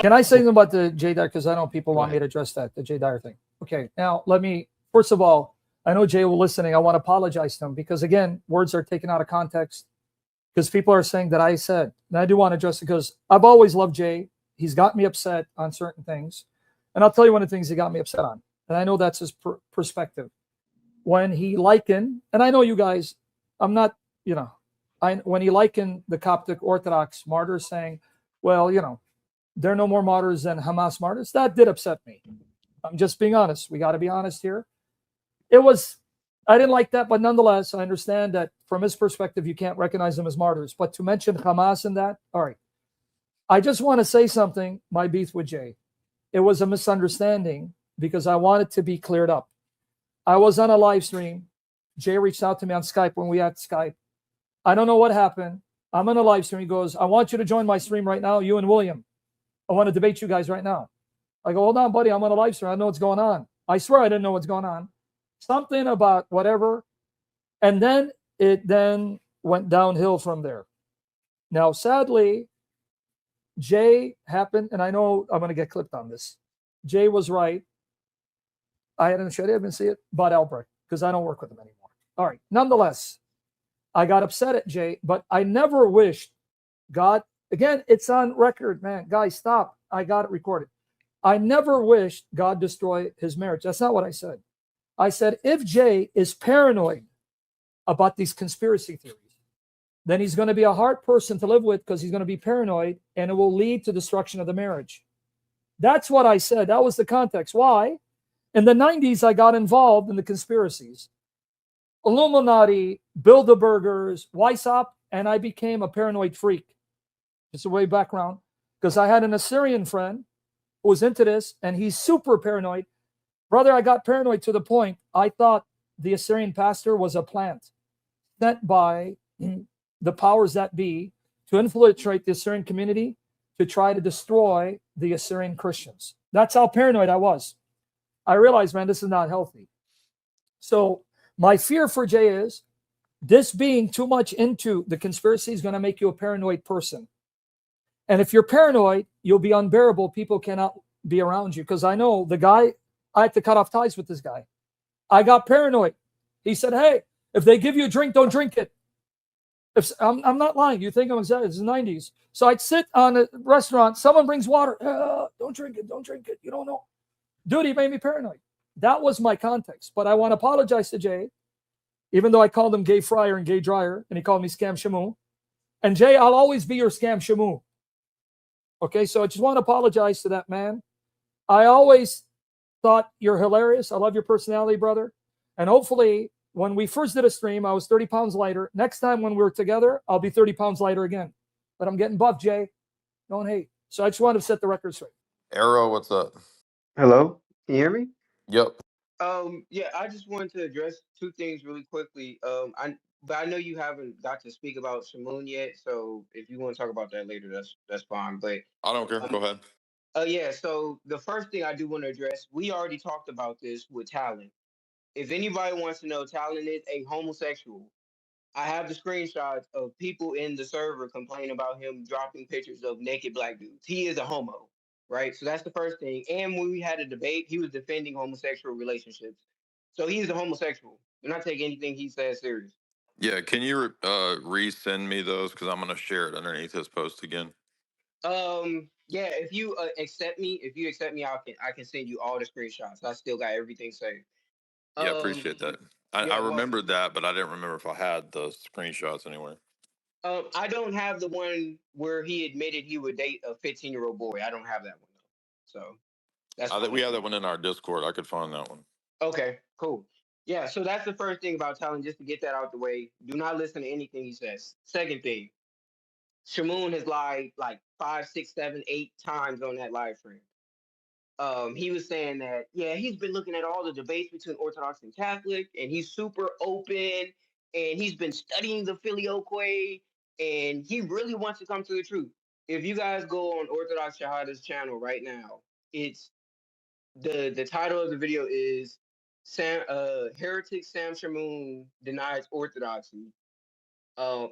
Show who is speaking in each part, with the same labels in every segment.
Speaker 1: Can I say something about the J Dyer? Because I know people want me to address that, the J Dyer thing. Okay, now let me, first of all, I know Jay will listening. I want to apologize to him because, again, words are taken out of context because people are saying that I said, and I do want to address it because I've always loved Jay. He's got me upset on certain things. And I'll tell you one of the things he got me upset on. And I know that's his perspective. When he likened, and I know you guys, I'm not, when he likened the Coptic Orthodox martyrs saying, well, there are no more martyrs than Hamas martyrs, that did upset me. I'm just being honest. We got to be honest here. I didn't like that, but nonetheless, I understand that from his perspective, you can't recognize them as martyrs. But to mention Hamas in that, all right. I just want to say something, my beef with Jay. It was a misunderstanding because I want it to be cleared up. I was on a live stream. Jay reached out to me on Skype when we had Skype. I don't know what happened. I'm on a live stream. He goes, I want you to join my stream right now, you and William. I want to debate you guys right now. I go, hold on, buddy. I'm on a live stream. I know what's going on. I swear I didn't know what's going on. Something about whatever. And then it then went downhill from there. Now, sadly, Jay happened, and I know I'm going to get clipped on this. Jay was right. I didn't even see it, but Albrecht, because I don't work with him anymore. All right. Nonetheless, I got upset at Jay, but I never wished God, again, it's on record, man. Guys, stop. I got it recorded. I never wished God destroy his marriage. That's not what I said. I said, if Jay is paranoid about these conspiracy theories, then he's going to be a hard person to live with because he's going to be paranoid and it will lead to destruction of the marriage. That's what I said. That was the context. Why? In the 90s, I got involved in the conspiracies. Illuminati, Bilderbergers, Weishaupt, and I became a paranoid freak. Just a way background. Because I had an Assyrian friend who was into this, and he's super paranoid. Brother, I got paranoid to the point I thought the Assyrian pastor was a plant sent by the powers that be to infiltrate the Assyrian community to try to destroy the Assyrian Christians. That's how paranoid I was. I realized, man, this is not healthy. So my fear for Jay is this being too much into the conspiracy is going to make you a paranoid person. And if you're paranoid, you'll be unbearable. People cannot be around you. Because I know the guy, I had to cut off ties with this guy. I got paranoid. He said, hey, if they give you a drink, don't drink it. I'm not lying. You think I'm exaggerating. It's the 90s. So I'd sit on a restaurant. Someone brings water. Don't drink it. Don't drink it. You don't know. Dude, he made me paranoid. That was my context. But I want to apologize to Jay, even though I called him Gay Fryer and Gay Dryer, and he called me Scam Shamoun. And Jay, I'll always be your Scam Shamoun. Okay, so I just want to apologize to that man. I always thought you're hilarious. I love your personality, brother. And hopefully, when we first did a stream, I was 30 pounds lighter. Next time when we're together, I'll be 30 pounds lighter again. But I'm getting buff, Jay. Don't hate. So I just want to set the record straight.
Speaker 2: Arrow, what's up?
Speaker 3: Hello, can you hear me?
Speaker 2: Yep.
Speaker 3: Yeah, I just wanted to address two things really quickly. But I know you haven't got to speak about Shamoun yet, so if you want to talk about that later, that's fine. But
Speaker 2: I don't care. Go ahead.
Speaker 3: yeah. So the first thing I do want to address, we already talked about this with Talon. If anybody wants to know, Talon is a homosexual. I have the screenshots of people in the server complaining about him dropping pictures of naked black dudes. He is a homo, right? So that's the first thing. And when we had a debate, he was defending homosexual relationships. So he's a homosexual. Do not take anything he says serious.
Speaker 2: Yeah, can you resend me those because I'm gonna share it underneath his post again.
Speaker 3: Yeah. If you accept me, I can send you all the screenshots. I still got everything saved.
Speaker 2: Yeah, appreciate that. I remembered that, but I didn't remember if I had the screenshots anywhere.
Speaker 3: I don't have the one where he admitted he would date a 15-year-old boy. I don't have that one though. So that's
Speaker 2: we have that one in our Discord. I could find that one.
Speaker 3: Okay, cool. Yeah, so that's the first thing about Talon, just to get that out the way. Do not listen to anything he says. Second thing, Shamoun has lied like 5, 6, 7, 8 times on that live stream. He was saying that, yeah, he's been looking at all the debates between Orthodox and Catholic, and he's super open, and he's been studying the Filioque, and he really wants to come to the truth. If you guys go on Orthodox Shahada's channel right now, it's the title of the video is Heretic Sam Shamoun denies orthodoxy,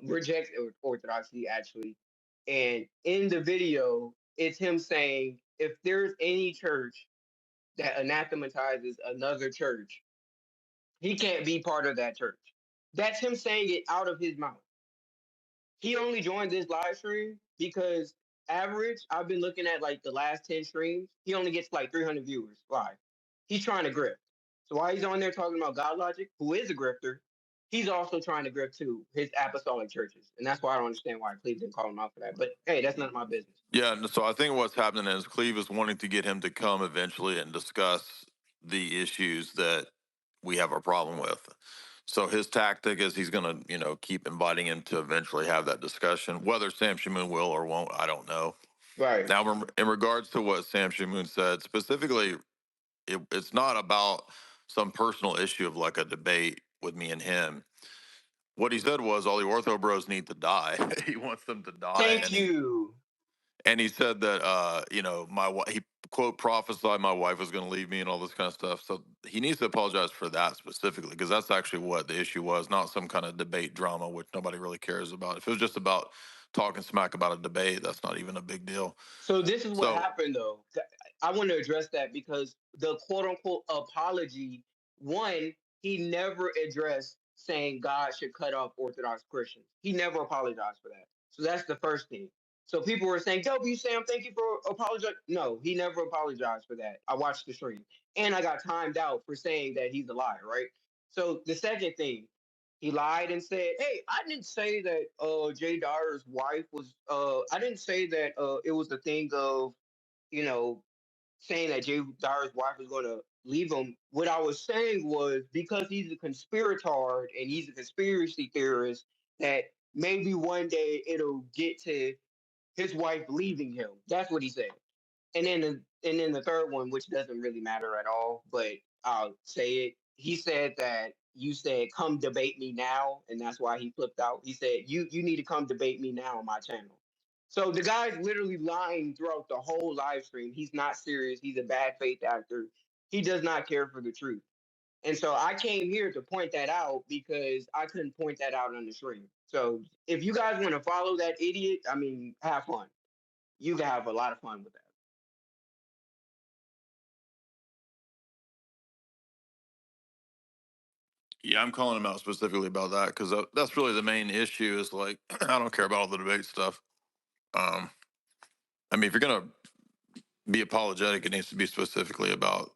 Speaker 3: rejects orthodoxy actually. And in the video, it's him saying if there's any church that anathematizes another church, he can't be part of that church. That's him saying it out of his mouth. He only joined this live stream because average, I've been looking at like the last 10 streams, he only gets like 300 viewers live. He's trying to grift. So while he's on there talking about God Logic, who is a grifter, he's also trying to grift to his apostolic churches. And that's why I don't understand why Cleve didn't call him out for that. But hey, that's none of my business.
Speaker 2: Yeah, and so I think what's happening is Cleve is wanting to get him to come eventually and discuss the issues that we have a problem with. So his tactic is he's going to, keep inviting him to eventually have that discussion. Whether Sam Shamoun will or won't, I don't know.
Speaker 3: Right.
Speaker 2: Now, in regards to what Sam Shamoun said, specifically, it's not about some personal issue of like a debate with me and him. What he said was all the ortho bros need to die. He wants them to die.
Speaker 3: Thank you.
Speaker 2: And he said that, he quote prophesied my wife was going to leave me and all this kind of stuff. So he needs to apologize for that specifically, because that's actually what the issue was, not some kind of debate drama, which nobody really cares about. If it was just about talking smack about a debate, that's not even a big deal.
Speaker 3: So this is what
Speaker 2: So
Speaker 3: happened, though. I want to address that because the quote unquote apology, one, he never addressed saying God should cut off Orthodox Christians. He never apologized for that. So that's the first thing. So people were saying, W Sam, thank you for apologizing. No, he never apologized for that. I watched the stream. And I got timed out for saying that he's a liar, right? So the second thing, he lied and said, "Hey, I didn't say that Jay Dyer's wife was I didn't say that it was the thing of, you know, saying that Jay Dyer's wife was going to leave him. What I was saying was because he's a conspirator and he's a conspiracy theorist that maybe one day it'll get to his wife leaving him." That's what he said. And then the third one, which doesn't really matter at all, but I'll say it. He said that you said come debate me now, and that's why he flipped out. He said you need to come debate me now on my channel. So the guy's literally lying throughout the whole live stream. He's not serious. He's a bad faith actor. He does not care for the truth. And so I came here to point that out because I couldn't point that out on the stream. So if you guys want to follow that idiot, I mean, have fun. You can have a lot of fun with that.
Speaker 2: yeah, I'm calling him out specifically about that because that's really the main issue. Is like I don't care about all the debate stuff. I mean, if you're gonna be apologetic, it needs to be specifically about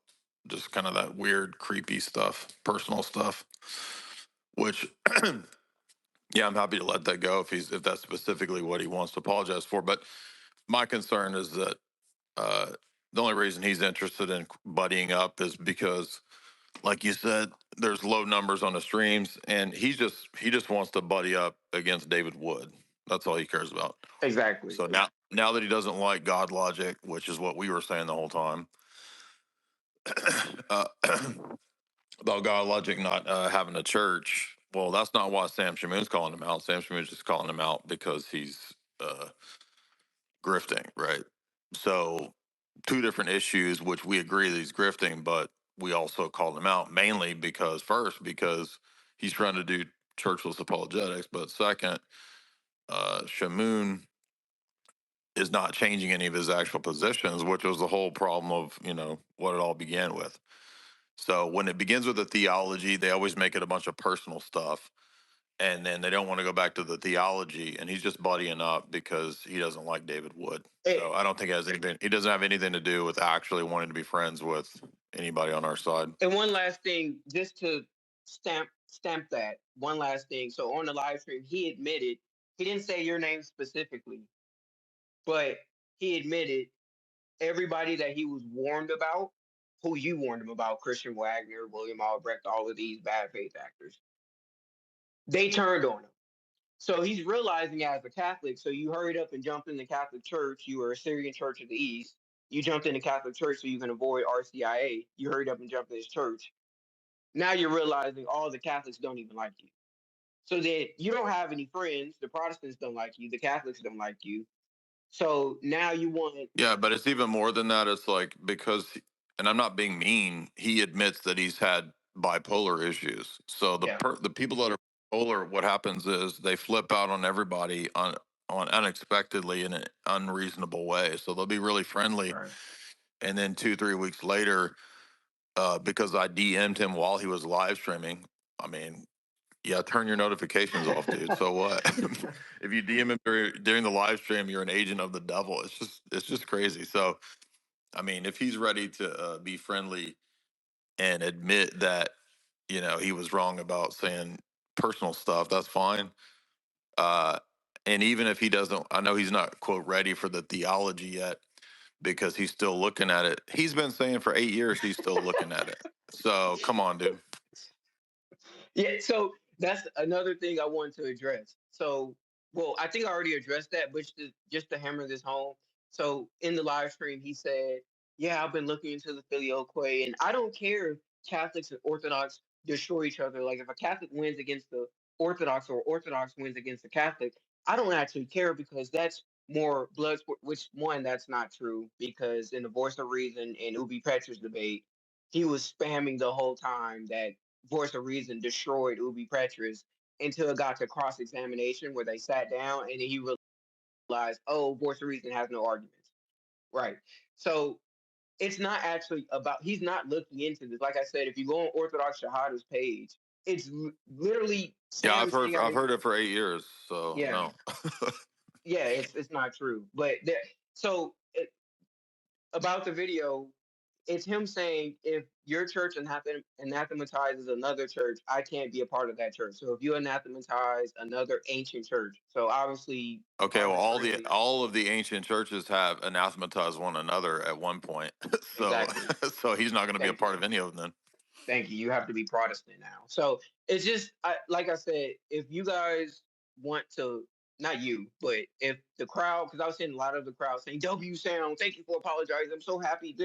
Speaker 2: just kind of that weird, creepy stuff, personal stuff. Which, yeah, I'm happy to let that go if that's specifically what he wants to apologize for. But my concern is that uh, the only reason he's interested in buddying up is because, like you said, there's low numbers on the streams, and he just wants to buddy up against David Wood. That's all he cares about.
Speaker 3: Exactly.
Speaker 2: So now that he doesn't like God logic, which is what we were saying the whole time, uh, about God logic not having a church. Well, that's not why Sam Shamoun's calling him out. Sam Shamoun's just calling him out because he's grifting, right? So two different issues, which we agree that he's grifting, but we also called him out mainly because he's trying to do churchless apologetics, but second, Shamoun is not changing any of his actual positions, which was the whole problem of what it all began with. So when it begins with the theology, they always make it a bunch of personal stuff, and then they don't want to go back to the theology. And he's just buddying up because he doesn't like David Wood. So I don't think it has anything. He doesn't have anything to do with actually wanting to be friends with anybody on our side.
Speaker 3: And one last thing, just to stamp that. One last thing. So on the live stream, he admitted he didn't say your name specifically, but he admitted everybody that he was warned about, who you warned him about, Christian Wagner, William Albrecht, all of these bad faith actors, they turned on him. So he's realizing as a Catholic, so you hurried up and jumped in the Catholic Church. You were a Syrian Church of the East. You jumped in the Catholic Church so you can avoid RCIA. You hurried up and jumped in his church. Now you're realizing all the Catholics don't even like you. So that you don't have any friends. The Protestants don't like you. The Catholics don't like you. So now you want.
Speaker 2: Yeah, but it's even more than that. It's like and I'm not being mean. He admits that he's had bipolar issues. So the people that are bipolar, what happens is they flip out on everybody on unexpectedly in an unreasonable way. So they'll be really friendly,
Speaker 3: Right.
Speaker 2: and then 2-3 weeks later, because I DM'd him while he was live streaming. I mean, yeah, turn your notifications off, dude. So what? If you DM him during the live stream, you're an agent of the devil. It's just crazy. So I mean, if he's ready to be friendly and admit that he was wrong about saying personal stuff, that's fine. Uh, and even if he doesn't, I know he's not quote ready for the theology yet because he's still looking at it. He's been saying for 8 years he's still looking at it. So come on, dude.
Speaker 3: Yeah, so that's another thing I wanted to address. So, well, I think I already addressed that, but just to hammer this home. So, in the live stream, he said, "Yeah, I've been looking into the filioque, and I don't care if Catholics and Orthodox destroy each other. Like, if a Catholic wins against the Orthodox or Orthodox wins against the Catholic, I don't actually care because that's more blood sport." Which one? That's not true because in the Voice of Reason and Ubi Petra's debate, he was spamming the whole time that Voice of Reason destroyed Ubi Petrus until it got to cross examination where they sat down and then he realized, oh, Voice of Reason has no arguments. Right. So it's not actually about, he's not looking into this. Like I said, if you go on Orthodox Shahada's page, it's literally
Speaker 2: Yeah,
Speaker 3: Sam saying, I
Speaker 2: I've
Speaker 3: mean,
Speaker 2: heard it for 8 years. So
Speaker 3: yeah,
Speaker 2: no.
Speaker 3: yeah, it's not true. But there, so it, about the video, it's him saying if your church anathematizes another church, I can't be a part of that church. So if you anathematize another ancient church, so obviously
Speaker 2: Okay, well,
Speaker 3: arbitrarily,
Speaker 2: all of the ancient churches have anathematized one another at one point. So
Speaker 3: exactly.
Speaker 2: so he's not going to be a
Speaker 3: Thank you.
Speaker 2: part of any of them then.
Speaker 3: Thank you. You have to be Protestant now. So it's just like I said, if you guys want to, not you, but if the crowd, because I was seeing a lot of the crowd saying, "W Sound, thank you for apologizing. I'm so happy."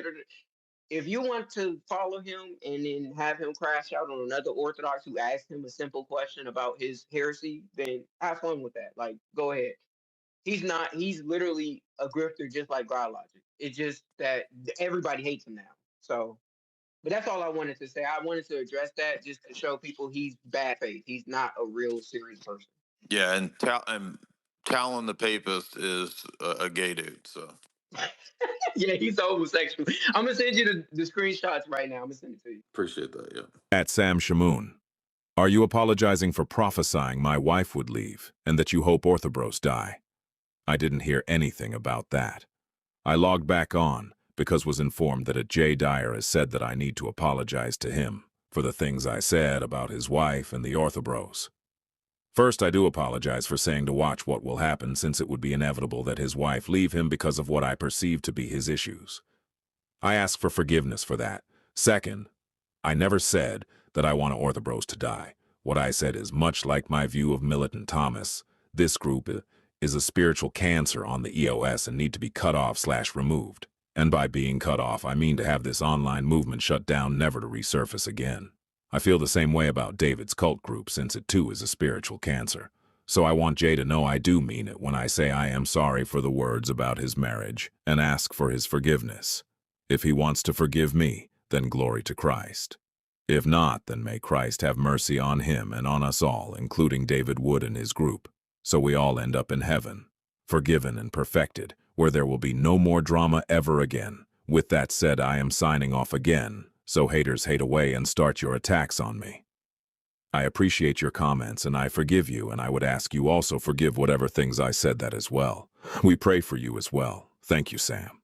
Speaker 3: If you want to follow him and then have him crash out on another Orthodox who asked him a simple question about his heresy, then have fun with that. Like, go ahead. He's not, he's literally a grifter just like God Logic. It's just that everybody hates him now. So, but that's all I wanted to say. I wanted to address that just to show people he's bad faith. He's not a real serious person.
Speaker 2: Yeah, and Talon the Papist is a gay dude. So
Speaker 3: Yeah, he's homosexual. I'm going to send you the screenshots right now. I'm going to send it to you.
Speaker 2: appreciate that. Yeah.
Speaker 4: At Sam Shamoun, are you apologizing for prophesying my wife would leave and that you hope Orthobros die? I didn't hear anything about that. I logged back on because was informed that a J. Dyer has said that I need to apologize to him for the things I said about his wife and the Orthobros. First, I do apologize for saying to watch what will happen since it would be inevitable that his wife leave him because of what I perceive to be his issues. I ask for forgiveness for that. Second, I never said that I want Orthobros to die. What I said is much like my view of Militant Thomas. This group is a spiritual cancer on the EOS and need to be cut off/removed. And by being cut off, I mean to have this online movement shut down, never to resurface again. I feel the same way about David's cult group since it too is a spiritual cancer. So I want Jay to know I do mean it when I say I am sorry for the words about his marriage and ask for his forgiveness. If he wants to forgive me, then glory to Christ. If not, then may Christ have mercy on him and on us all, including David Wood and his group, so we all end up in heaven, forgiven and perfected, where there will be no more drama ever again. With that said, I am signing off again, so haters hate away and start your attacks on me. I appreciate your comments and I forgive you, and I would ask you also forgive whatever things I said that as well. We pray for you as well. Thank you, Sam.